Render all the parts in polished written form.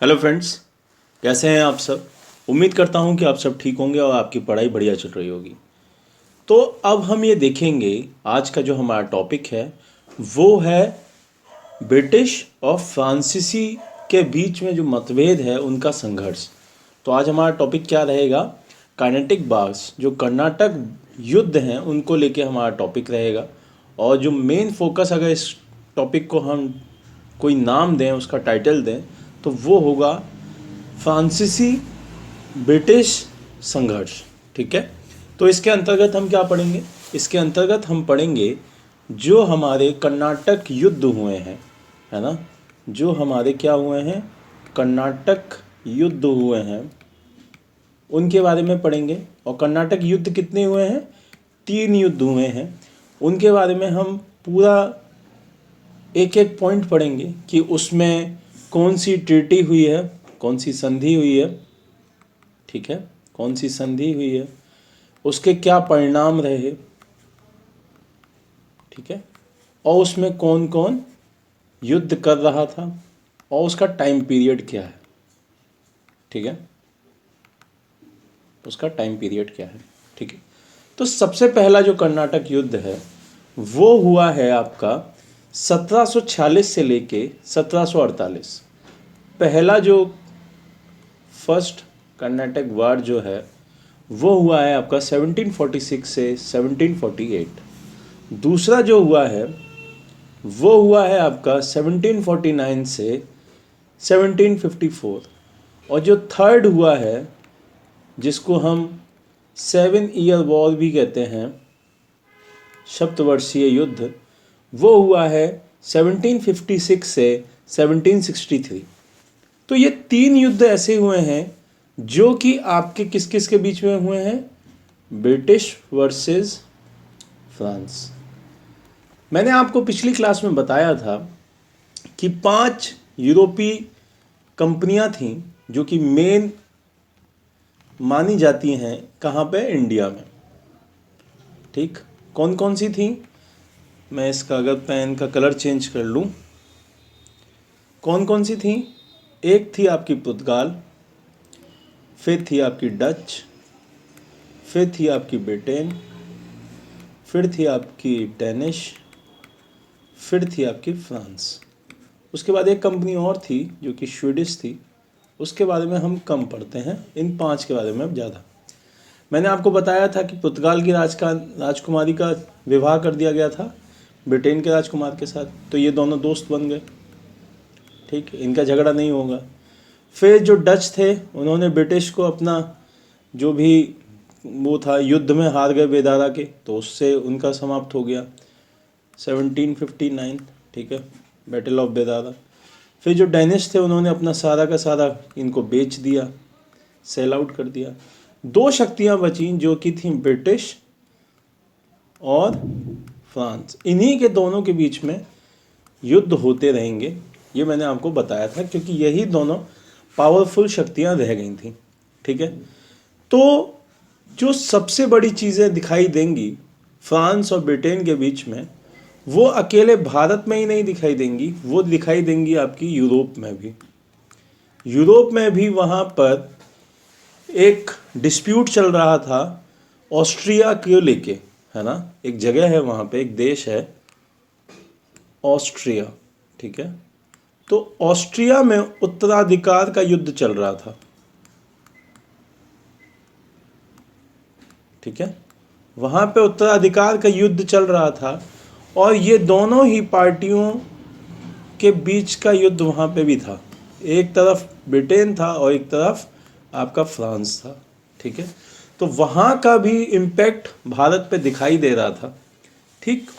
Hello friends, कैसे हैं आप सब। उम्मीद करता हूं कि आप सब ठीक होंगे और आपकी पढ़ाई बढ़िया चल रही होगी। तो अब हम ये देखेंगे, आज का जो हमारा टॉपिक है वो है ब्रिटिश और फ्रांसीसी के बीच में जो मतभेद है उनका संघर्ष। तो आज हमारा टॉपिक क्या रहेगा? कार्नेटिक बार्स, जो कर्नाटक युद्ध हैं उनको लेके हमारा टॉपिक रहेगा। और जो मेन फोकस, अगर इस टॉपिक को हम कोई नाम दें, उसका टाइटल दें, तो वो होगा फ्रांसीसी ब्रिटिश संघर्ष। ठीक है। तो इसके अंतर्गत हम क्या पढ़ेंगे? इसके अंतर्गत हम पढ़ेंगे जो हमारे कर्नाटक युद्ध हुए हैं, है ना, जो हमारे क्या हुए हैं, कर्नाटक युद्ध हुए हैं, उनके बारे में पढ़ेंगे। और कर्नाटक युद्ध कितने हुए हैं? 3 युद्ध हुए हैं। उनके बारे में हम पूरा एक एक पॉइंट पढ़ेंगे कि उसमें कौन सी ट्रीटी हुई है, कौन सी संधि हुई है, ठीक है, कौन सी संधि हुई है, उसके क्या परिणाम रहे, ठीक है, और उसमें कौन कौन युद्ध कर रहा था और उसका टाइम पीरियड क्या है, ठीक है, उसका टाइम पीरियड क्या है, ठीक है। तो सबसे पहला जो कर्नाटक युद्ध है वो हुआ है आपका 1746 से लेके 1748। पहला जो फर्स्ट कर्नाटक वार जो है वो हुआ है आपका 1746 से 1748। दूसरा जो हुआ है वो हुआ है आपका 1749 से 1754। और जो थर्ड हुआ है, जिसको हम 7 ईयर वॉर भी कहते हैं, सप्तवर्षीय युद्ध, वो हुआ है 1756 से 1763। तो ये 3 युद्ध ऐसे हुए हैं जो कि आपके किस किस के बीच में हुए हैं? British versus France. मैंने आपको पिछली क्लास में बताया था कि 5 यूरोपीय कंपनियां थीं जो कि मेन मानी जाती हैं कहाँ पे? इंडिया में। ठीक, कौन कौन सी थी? मैं इसका अगर पेन का कलर चेंज कर लूँ, कौन कौन सी थी? एक थी आपकी पुर्तगाल, फिर थी आपकी डच, फिर थी आपकी ब्रिटेन, फिर थी आपकी डेनिश, फिर थी आपकी फ्रांस। उसके बाद एक कंपनी और थी जो कि स्वीडिश थी, उसके बारे में हम कम पढ़ते हैं, इन 5 के बारे में अब ज़्यादा। मैंने आपको बताया था कि पुर्तगाल की राजकुमारी का विवाह कर दिया गया था ब्रिटेन के राजकुमार के साथ, तो ये दोनों दोस्त बन गए। ठीक, इनका झगड़ा नहीं होगा। फिर जो डच थे उन्होंने ब्रिटिश को अपना जो भी वो था, युद्ध में हार गए बेदारा के, तो उससे उनका समाप्त हो गया 1759, ठीक है, बैटल ऑफ बेदारा। फिर जो डेनिश थे उन्होंने अपना सारा का सारा इनको बेच दिया, सेल आउट कर दिया। 2 शक्तियां बची जो कि थी ब्रिटिश और फ्रांस। इन्हीं के दोनों के बीच में युद्ध होते रहेंगे, ये मैंने आपको बताया था, क्योंकि यही दोनों पावरफुल शक्तियां रह गई थी। ठीक है। तो जो सबसे बड़ी चीज़ें दिखाई देंगी फ्रांस और ब्रिटेन के बीच में, वो अकेले भारत में ही नहीं दिखाई देंगी, वो दिखाई देंगी आपकी यूरोप में भी। यूरोप में भी वहाँ पर एक डिस्प्यूट चल रहा था ऑस्ट्रिया को लेके, है ना। एक जगह है वहाँ पे, एक देश है ऑस्ट्रिया, ठीक है। तो ऑस्ट्रिया में उत्तराधिकार का युद्ध चल रहा था, ठीक है, वहाँ पे उत्तराधिकार का युद्ध चल रहा था। और ये दोनों ही पार्टियों के बीच का युद्ध वहाँ पे भी था। एक तरफ ब्रिटेन था और एक तरफ आपका फ्रांस था, ठीक है। तो वहाँ का भी इम्पैक्ट भारत पे दिखाई दे रहा था। ठीक,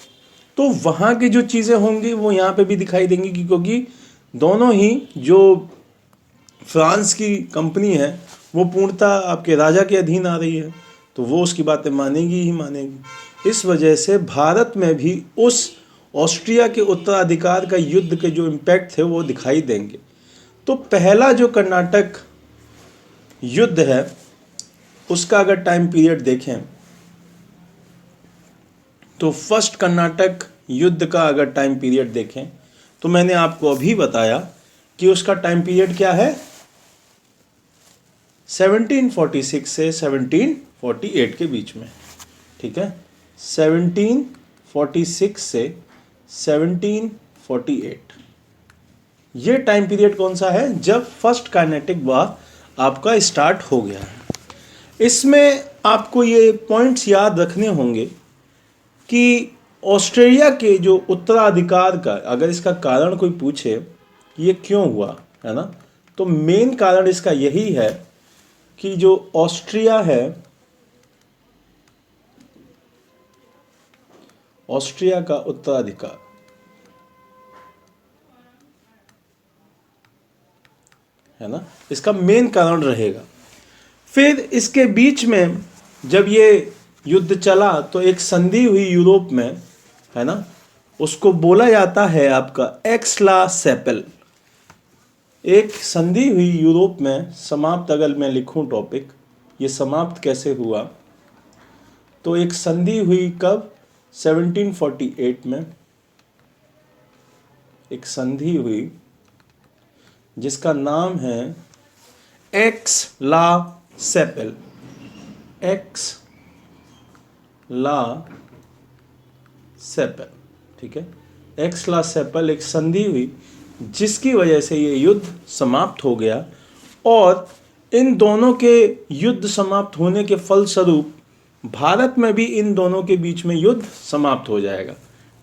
तो वहाँ की जो चीज़ें होंगी वो यहाँ पे भी दिखाई देंगी, क्योंकि दोनों ही, जो फ्रांस की कंपनी है वो पूर्णतः आपके राजा के अधीन आ रही है, तो वो उसकी बातें मानेगी ही मानेगी। इस वजह से भारत में भी उस ऑस्ट्रिया के उत्तराधिकार का युद्ध के जो इम्पैक्ट थे वो दिखाई देंगे। तो पहला जो कर्नाटक युद्ध है उसका अगर टाइम पीरियड देखें तो फर्स्ट कर्नाटक युद्ध का अगर टाइम पीरियड देखें तो मैंने आपको अभी बताया कि उसका टाइम पीरियड क्या है? 1746 से 1748 के बीच में, ठीक है, 1746 से 1748, ये टाइम पीरियड कौन सा है, जब फर्स्ट काइनेटिक वॉर आपका स्टार्ट हो गया है। इसमें आपको ये पॉइंट्स याद रखने होंगे कि ऑस्ट्रेलिया के जो उत्तराधिकार का, अगर इसका कारण कोई पूछे ये क्यों हुआ है ना, तो मेन कारण इसका यही है कि जो ऑस्ट्रिया है, ऑस्ट्रिया का उत्तराधिकार है ना, इसका मेन कारण रहेगा। फिर इसके बीच में जब ये युद्ध चला तो एक संधि हुई यूरोप में, है ना, उसको बोला जाता है आपका एक्स-ला-चैपेल। एक संधि हुई यूरोप में, समाप्त अगर मैं लिखूं टॉपिक, ये समाप्त कैसे हुआ, तो एक संधि हुई कब, 1748 में एक संधि हुई जिसका नाम है एक्स-ला-चैपेल। एक्स-ला-चैपेल, ठीक है, एक्स-ला-चैपेल एक संधि हुई जिसकी वजह से ये युद्ध समाप्त हो गया, और इन दोनों के युद्ध समाप्त होने के फलस्वरूप भारत में भी इन दोनों के बीच में युद्ध समाप्त हो जाएगा,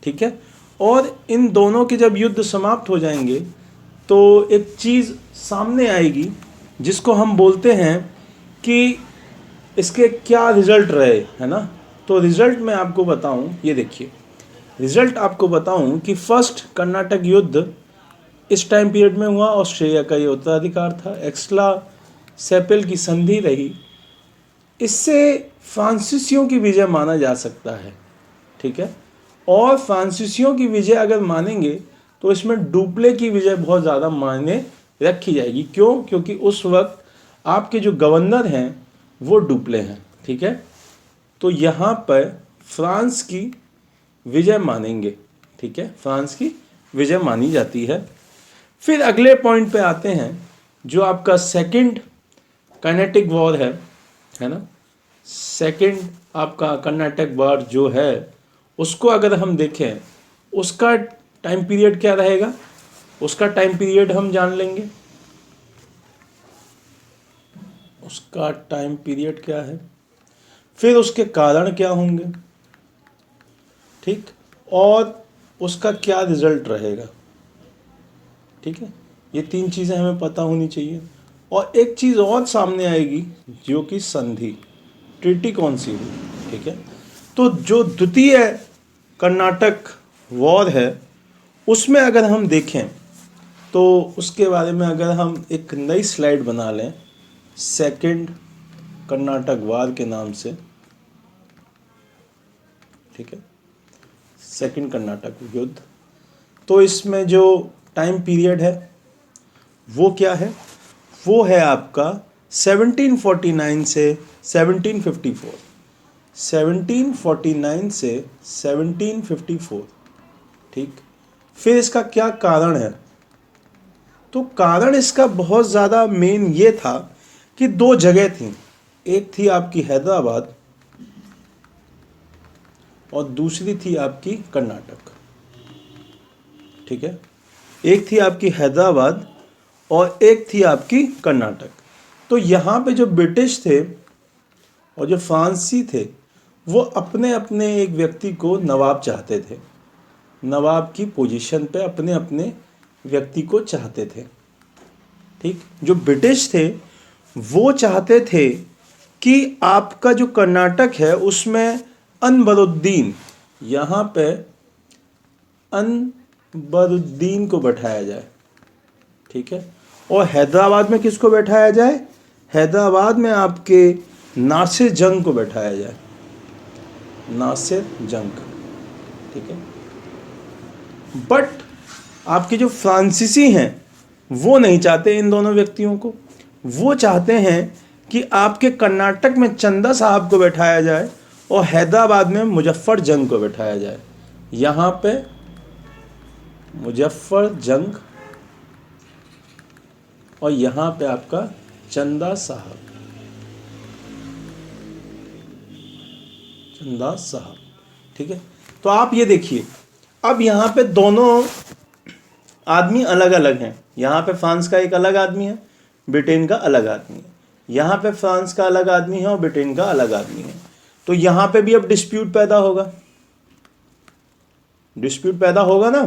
ठीक है। और इन दोनों के जब युद्ध समाप्त हो जाएंगे तो एक चीज़ सामने आएगी जिसको हम बोलते हैं कि इसके क्या रिजल्ट रहे, है ना। तो रिजल्ट मैं आपको बताऊं, ये देखिए, रिजल्ट आपको बताऊं कि फर्स्ट कर्नाटक युद्ध इस टाइम पीरियड में हुआ, ऑस्ट्रेलिया का ये उत्तराधिकार था, एक्स-ला-चैपेल की संधि रही, इससे फ्रांसीसियों की विजय माना जा सकता है, ठीक है। और फ्रांसीसियों की विजय अगर मानेंगे तो इसमें डुप्ले की विजय बहुत ज़्यादा मायने रखी जाएगी। क्यों? क्योंकि उस वक्त आपके जो गवर्नर हैं वो डुप्ले हैं, ठीक है। तो यहाँ पर फ्रांस की विजय मानेंगे, ठीक है, फ्रांस की विजय मानी जाती है। फिर अगले पॉइंट पे आते हैं जो आपका सेकंड काइनेटिक वॉर है ना। सेकंड आपका कर्नाटक वॉर जो है उसको अगर हम देखें, उसका टाइम पीरियड क्या रहेगा, उसका टाइम पीरियड हम जान लेंगे, उसका टाइम पीरियड क्या है, फिर उसके कारण क्या होंगे, ठीक, और उसका क्या रिजल्ट रहेगा, ठीक है। ये तीन चीज़ें हमें पता होनी चाहिए। और एक चीज़ और सामने आएगी जो कि संधि, ट्रीटी कौन सी हुई, ठीक है। तो जो द्वितीय कर्नाटक वॉर है उसमें अगर हम देखें तो उसके बारे में अगर हम एक नई स्लाइड बना लें सेकंड कर्नाटक वॉर के नाम से, ठीक है, सेकंड कर्नाटक युद्ध, तो इसमें जो टाइम पीरियड है वो क्या है, वो है आपका 1749 से 1754, 1749 से 1754, ठीक। फिर इसका क्या कारण है, तो कारण इसका बहुत ज़्यादा मेन ये था कि दो जगह थी, एक थी आपकी हैदराबाद और दूसरी थी आपकी कर्नाटक, ठीक है। एक थी आपकी हैदराबाद और एक थी आपकी कर्नाटक। तो यहाँ पे जो ब्रिटिश थे और जो फ्रांसीसी थे वो अपने अपने एक व्यक्ति को नवाब चाहते थे, नवाब की पोजीशन पे अपने अपने व्यक्ति को चाहते थे, ठीक। जो ब्रिटिश थे वो चाहते थे कि आपका जो कर्नाटक है उसमें अनबरुद्दीन, यहाँ पे अनबरुद्दीन को बैठाया जाए, ठीक है। और हैदराबाद में किसको बैठाया जाए, हैदराबाद में आपके नासिर जंग को बैठाया जाए, नासिर जंग, ठीक है। बट आपके जो फ्रांसीसी हैं वो नहीं चाहते इन दोनों व्यक्तियों को, वो चाहते हैं कि आपके कर्नाटक में चंदा साहब को बैठाया जाए और हैदराबाद में मुजफ्फर जंग को बैठाया जाए। यहाँ पे मुजफ्फर जंग और यहाँ पे आपका चंदा साहब, चंदा साहब। ठीक है, तो आप ये देखिए, अब यहाँ पे दोनों आदमी अलग अलग हैं। यहाँ पे फ्रांस का एक अलग आदमी है, ब्रिटेन का अलग आदमी है। यहाँ पे फ्रांस का अलग आदमी है और ब्रिटेन का अलग आदमी है। तो यहाँ पे भी अब डिस्प्यूट पैदा होगा। डिस्प्यूट पैदा होगा ना,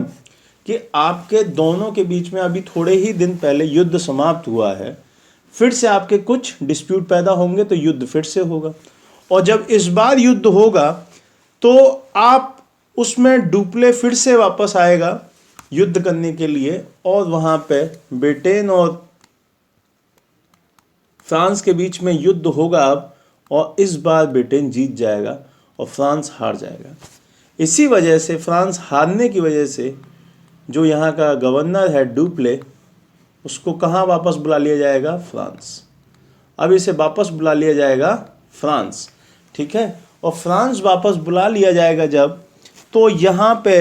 कि आपके दोनों के बीच में अभी थोड़े ही दिन पहले युद्ध समाप्त हुआ है, फिर से आपके कुछ डिस्प्यूट पैदा होंगे तो युद्ध फिर से होगा। और जब इस बार युद्ध होगा तो आप उसमें डुप्ले फिर से वापस आएगा युद्ध करने के लिए, और वहां पे ब्रिटेन और फ्रांस के बीच में युद्ध होगा अब, और इस बार ब्रिटेन जीत जाएगा और फ्रांस हार जाएगा। इसी वजह से फ्रांस हारने की वजह से जो यहाँ का गवर्नर है डुप्ले, उसको कहाँ वापस बुला लिया जाएगा? फ्रांस। अब इसे वापस बुला लिया जाएगा फ्रांस। ठीक है, और फ्रांस वापस बुला लिया जाएगा जब, तो यहाँ पे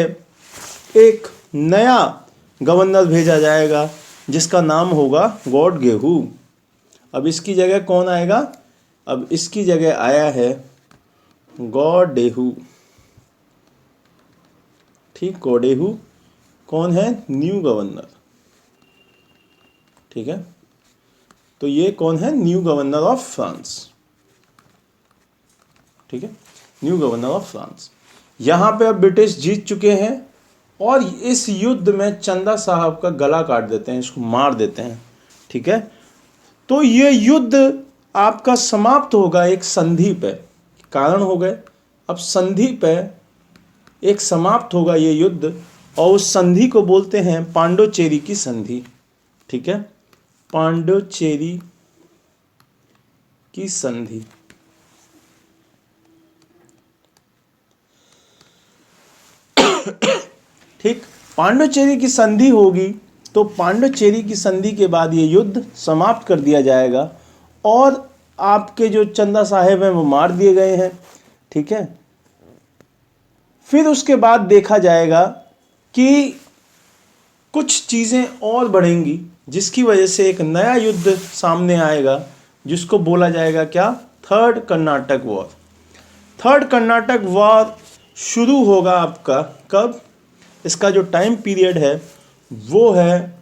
एक नया गवर्नर भेजा जाएगा जिसका नाम होगा गॉड गेहू। अब इसकी जगह कौन आएगा? अब इसकी जगह आया है गॉडेहू। ठीक, गॉडेहू कौन है? New governor. ठीक है, तो ये कौन है? New governor of France. ठीक है, न्यू गवर्नर ऑफ फ्रांस। यहां पे अब ब्रिटिश जीत चुके हैं और इस युद्ध में चंदा साहब का गला काट देते हैं, इसको मार देते हैं। ठीक है, तो ये युद्ध आपका समाप्त होगा एक संधि पे, कारण हो गए। अब संधि पे एक समाप्त होगा ये युद्ध, और उस संधि को बोलते हैं पांडुचेरी की संधि। ठीक है, पांडुचेरी की संधि। ठीक, पांडुचेरी की संधि होगी तो पांडुचेरी की संधि के बाद ये युद्ध समाप्त कर दिया जाएगा और आपके जो चंदा साहेब हैं वो मार दिए गए हैं। ठीक है, फिर उसके बाद देखा जाएगा कि कुछ चीज़ें और बढ़ेंगी जिसकी वजह से एक नया युद्ध सामने आएगा जिसको बोला जाएगा क्या? Third Karnataka war. Third Karnataka war शुरू होगा आपका कब? इसका जो टाइम पीरियड है वो है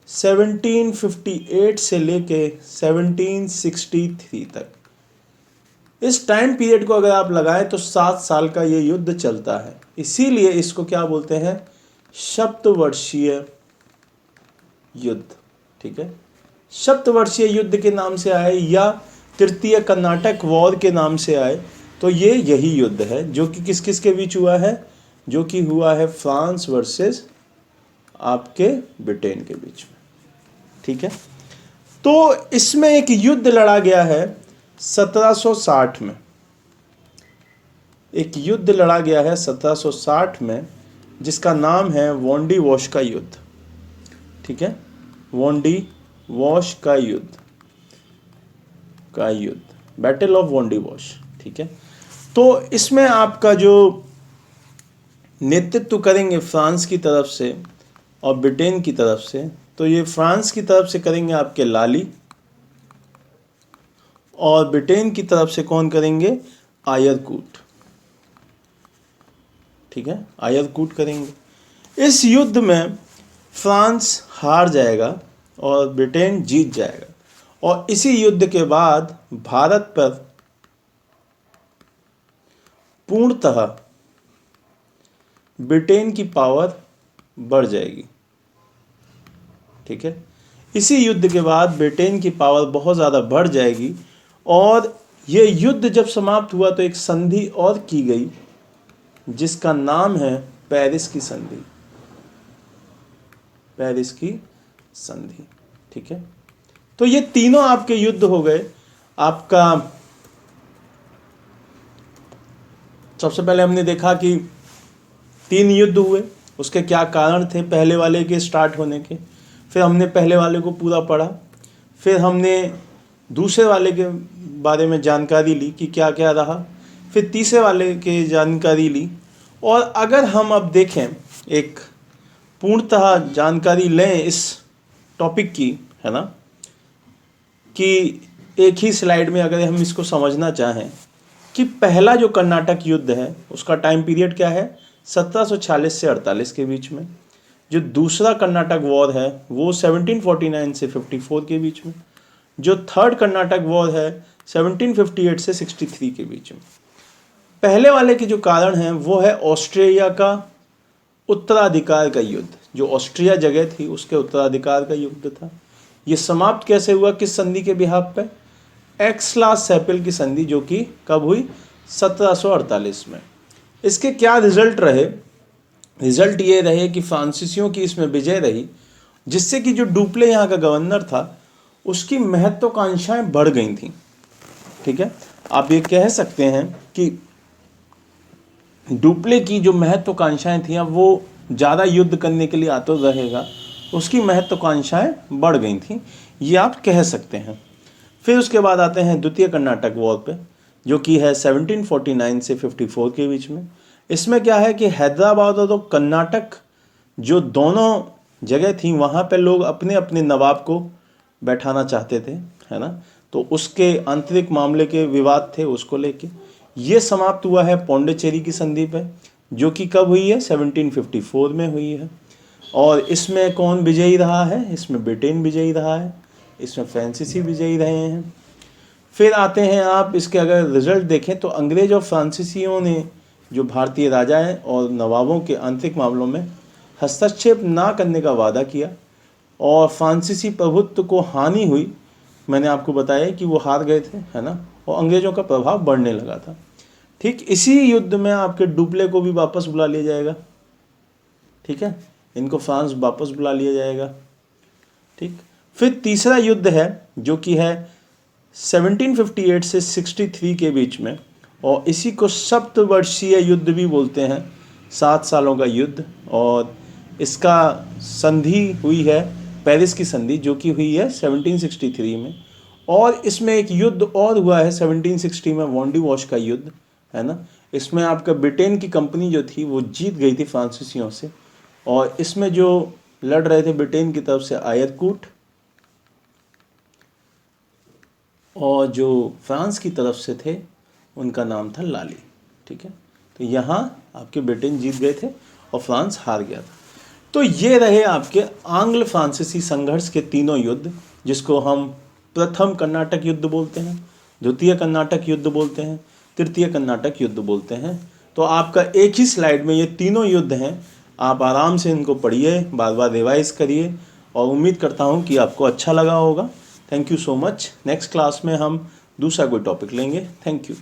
1758 से लेके 1763 तक। इस टाइम पीरियड को अगर आप लगाएं तो 7 साल का ये युद्ध चलता है। इसीलिए इसको क्या बोलते हैं? सप्तवर्षीय युद्ध। ठीक है, सप्तवर्षीय युद्ध के नाम से आए या तृतीय कर्नाटक वॉर के नाम से आए, तो ये यही युद्ध है जो कि किस किस के बीच हुआ है? जो कि हुआ है फ्रांस वर्सेस आपके ब्रिटेन के बीच में। ठीक है, तो इसमें एक युद्ध लड़ा गया है 1760 में। एक युद्ध लड़ा गया है 1760 में जिसका नाम है वोंडी वॉश का युद्ध। ठीक है, वोंडी वॉश का युद्ध, बैटल ऑफ वोंडी वॉश। ठीक है, तो इसमें आपका जो नेतृत्व करेंगे फ्रांस की तरफ से और ब्रिटेन की तरफ से, तो ये फ्रांस की तरफ से करेंगे आपके लाली, और ब्रिटेन की तरफ से कौन करेंगे? आयरकूट। ठीक है, आयरकूट करेंगे। इस युद्ध में फ्रांस हार जाएगा और ब्रिटेन जीत जाएगा, और इसी युद्ध के बाद भारत पर पूर्णतः ब्रिटेन की पावर बढ़ जाएगी। ठीक है, इसी युद्ध के बाद ब्रिटेन की पावर बहुत ज़्यादा बढ़ जाएगी, और ये युद्ध जब समाप्त हुआ तो एक संधि और की गई जिसका नाम है पेरिस की संधि। पेरिस की संधि। ठीक है, तो ये तीनों आपके युद्ध हो गए। आपका सबसे पहले हमने देखा कि 3 युद्ध हुए, उसके क्या कारण थे पहले वाले के स्टार्ट होने के। फिर हमने पहले वाले को पूरा पढ़ा, फिर हमने दूसरे वाले के बारे में जानकारी ली कि क्या क्या रहा, फिर तीसरे वाले के जानकारी ली। और अगर हम अब देखें, एक पूर्णतः जानकारी लें इस टॉपिक की, है ना, कि एक ही स्लाइड में अगर हम इसको समझना चाहें कि पहला जो कर्नाटक युद्ध है उसका टाइम पीरियड क्या है, 1746 से 48 के बीच में। जो दूसरा कर्नाटक वॉर है वो 1749 से 54 के बीच में। जो थर्ड कर्नाटक वॉर है 1758 से 63 के बीच में। पहले वाले के जो कारण हैं वो है ऑस्ट्रिया का उत्तराधिकार का युद्ध। जो ऑस्ट्रिया जगह थी उसके उत्तराधिकार का युद्ध था। ये समाप्त कैसे हुआ, किस संधि के बिहाफ पे, एक्सला-सेपिल की संधि, जो कि कब हुई, 1748 में। इसके क्या रिजल्ट रहे, रिजल्ट ये रहे कि फ्रांसीसियों की इसमें विजय रही, जिससे कि जो डुप्ले यहाँ का गवर्नर था उसकी महत्वाकांक्षाएं बढ़ गई थी। ठीक है, आप ये कह सकते हैं कि डुप्ले की जो महत्वाकांक्षाएं थी, अब वो ज़्यादा युद्ध करने के लिए आतुर रहेगा, उसकी महत्वाकांक्षाएं बढ़ गई थी, ये आप कह सकते हैं। फिर उसके बाद आते हैं द्वितीय कर्नाटक वॉर पे, जो कि है 1749 से 54 के बीच में। इसमें क्या है कि हैदराबाद और तो कर्नाटक जो दोनों जगह थी वहाँ पे लोग अपने अपने नवाब को बैठाना चाहते थे, है ना। तो उसके आंतरिक मामले के विवाद थे, उसको लेके ये समाप्त हुआ है पौंडीचेरी की संधि पे, जो कि कब हुई है, 1754 में हुई है। और इसमें कौन विजयी रहा है, इसमें ब्रिटेन विजयी रहा है, इसमें फ्रांसीसी विजयी रहे हैं। फिर आते हैं आप इसके अगर रिजल्ट देखें तो अंग्रेज और फ्रांसीसियों ने जो भारतीय राजाएं और नवाबों के आंतरिक मामलों में हस्तक्षेप ना करने का वादा किया, और फ्रांसीसी प्रभुत्व को हानि हुई। मैंने आपको बताया कि वो हार गए थे, है ना, और अंग्रेजों का प्रभाव बढ़ने लगा था। ठीक इसी युद्ध में आपके डुप्ले को भी वापस बुला लिया जाएगा। ठीक है, इनको फ्रांस वापस बुला लिया जाएगा। ठीक, फिर तीसरा युद्ध है जो कि है 1758 से 63 के बीच में, और इसी को सप्तवर्षीय युद्ध भी बोलते हैं, 7 सालों का युद्ध। और इसका संधि हुई है पेरिस की संधि, जो कि हुई है 1763 में। और इसमें एक युद्ध और हुआ है 1760 में, वॉन्डी वॉश का युद्ध, है ना। इसमें आपका ब्रिटेन की कंपनी जो थी वो जीत गई थी फ्रांसीसियों से, और इसमें जो लड़ रहे थे ब्रिटेन की तरफ से आयरकूट, और जो फ्रांस की तरफ से थे उनका नाम था लाली। ठीक है, तो यहाँ आपके ब्रिटेन जीत गए थे और फ्रांस हार गया था। तो ये रहे आपके आंग्ल फ्रांसीसी संघर्ष के तीनों युद्ध, जिसको हम प्रथम कर्नाटक युद्ध बोलते हैं, द्वितीय कर्नाटक युद्ध बोलते हैं, तृतीय कर्नाटक युद्ध बोलते हैं। तो आपका एक ही स्लाइड में ये तीनों युद्ध हैं, आप आराम से इनको पढ़िए, बार बार रिवाइज करिए, और उम्मीद करता हूँ कि आपको अच्छा लगा होगा। Thank you so much. Next class में हम दूसरा कोई टॉपिक लेंगे। Thank you.